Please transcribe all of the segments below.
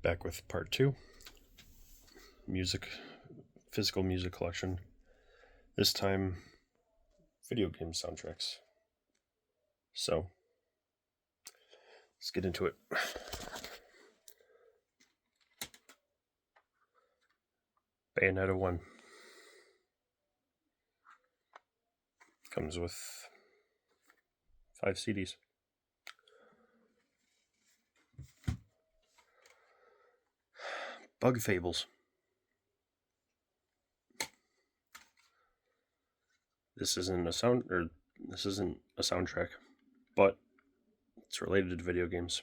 Back with part 2, physical music collection. This time, video game soundtracks. So, let's get into it. Bayonetta 1 comes with 5 CDs. Bug Fables. This isn't a soundtrack, but it's related to video games.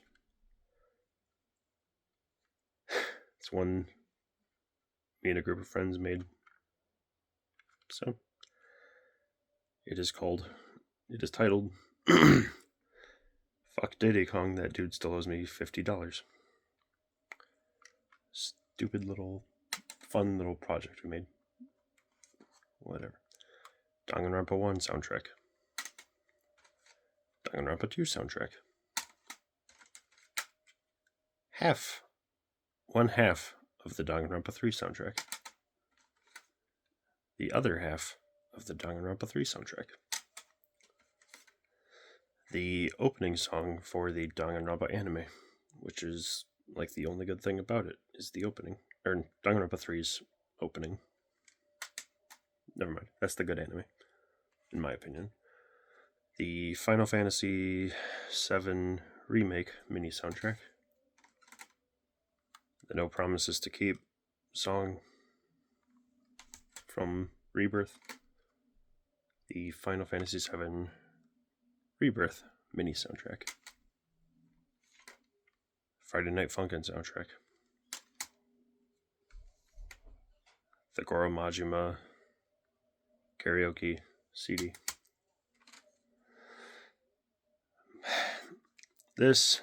It's one me and a group of friends made. So it is titled Fuck Diddy Kong, that dude still owes me $50. Stupid little fun little project we made. Whatever. Danganronpa 1 soundtrack. Danganronpa 2 soundtrack. One half of the Danganronpa 3 soundtrack. The other half of the Danganronpa 3 soundtrack. The opening song for the Danganronpa anime, which is like the only good thing about it, is the opening. Or Danganronpa 3's opening. Never mind, that's the good anime, in my opinion. The Final Fantasy VII Remake mini soundtrack. The No Promises to Keep song from Rebirth. The Final Fantasy VII Rebirth mini soundtrack. Friday Night Funkin' soundtrack. The Goro Majima karaoke CD. This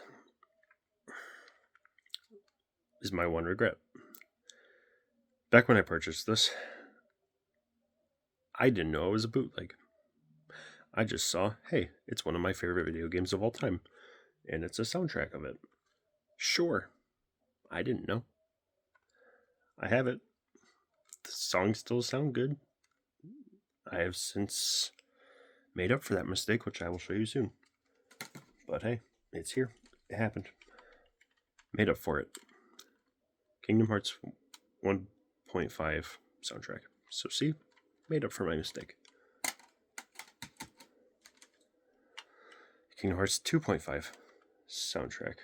is my one regret. Back when I purchased this, I didn't know it was a bootleg. I just saw, hey, it's one of my favorite video games of all time, and it's a soundtrack of it. Sure, I didn't know. I have it. The songs still sound good. I have since made up for that mistake, which I will show you soon. But hey, it's here. It happened. Made up for it. Kingdom Hearts 1.5 soundtrack. So see, made up for my mistake. Kingdom Hearts 2.5 soundtrack.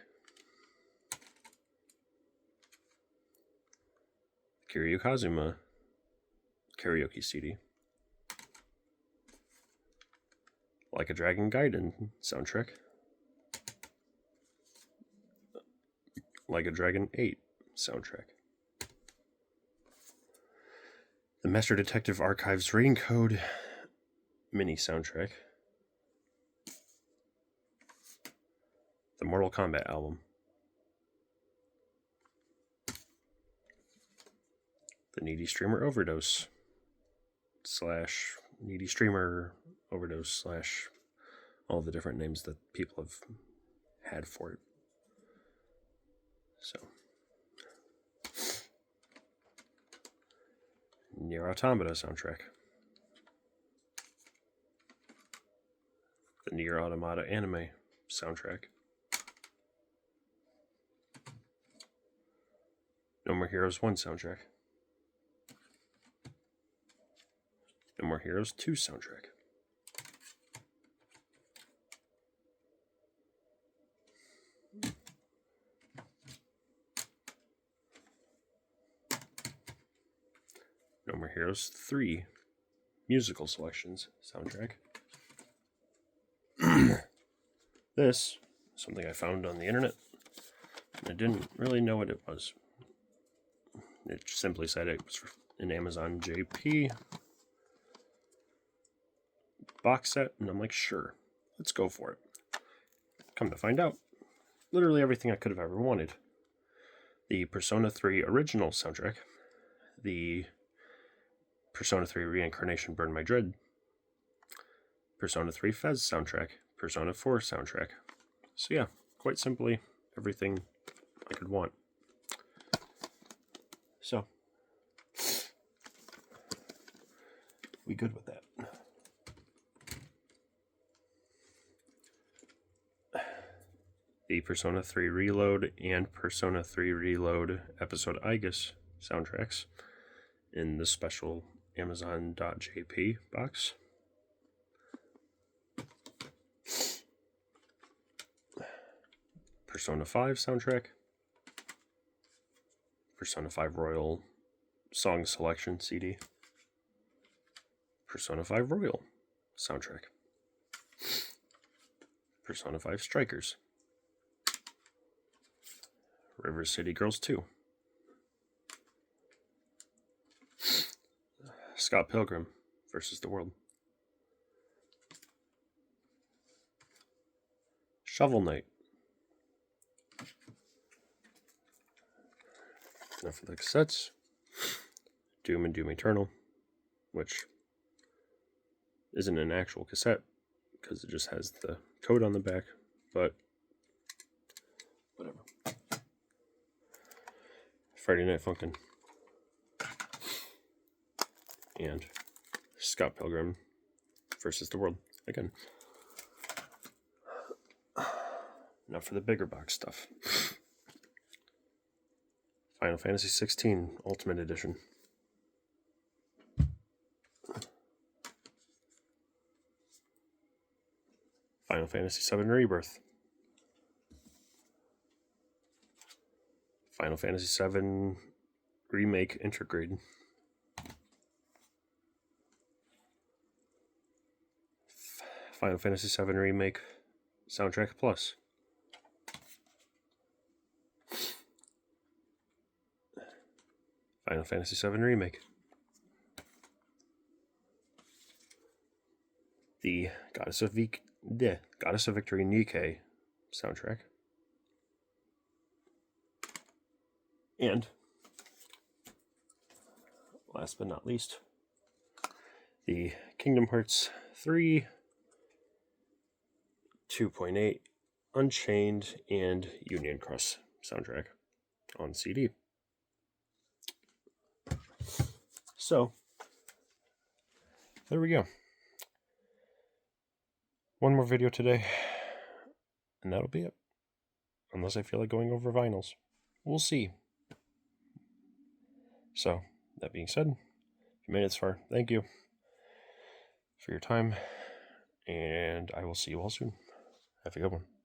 Kiryu Kazuma karaoke CD. Like a Dragon Gaiden soundtrack. Like a Dragon 8 soundtrack. The Master Detective Archives Rain Code mini soundtrack. The Mortal Kombat album. The Needy Streamer Overdose / Needy Streamer Overdose / all the different names that people have had for it. So, Nier Automata soundtrack. The Nier Automata anime soundtrack. No More Heroes 1 soundtrack. No More Heroes 2 soundtrack. No More Heroes 3 musical selections soundtrack. This, something I found on the internet. I didn't really know what it was. It simply said it was an Amazon JP box set, and I'm like, sure, let's go for it. Come to find out, literally everything I could have ever wanted. The Persona 3 original soundtrack, the Persona 3 Reincarnation Burn My Dread, Persona 3 Fez soundtrack, Persona 4 soundtrack. So yeah, quite simply, everything I could want. So, we good with that. The Persona 3 Reload and Persona 3 Reload Episode Aegis soundtracks in the special Amazon.jp box. Persona 5 soundtrack. Persona 5 Royal Song Selection CD. Persona 5 Royal soundtrack. Persona 5 Strikers. River City Girls 2. Scott Pilgrim versus the World. Shovel Knight. Netflix sets. Doom and Doom Eternal, which isn't an actual cassette because it just has the code on the back, but whatever. Friday Night Funkin' and Scott Pilgrim versus the World again. Now for the bigger box stuff. Final Fantasy 16 Ultimate Edition. Final Fantasy 7 Rebirth. Final Fantasy 7 Remake Intergrade. Final Fantasy 7 Remake Soundtrack Plus. Final Fantasy 7 Remake. The Goddess of Victory Nikke soundtrack. And last but not least, the Kingdom Hearts 3, 2.8, Unchained, and Union Cross soundtrack on CD. So, there we go. One more video today, and that'll be it. Unless I feel like going over vinyls. We'll see. So, that being said, if you made it this far, thank you for your time, and I will see you all soon. Have a good one.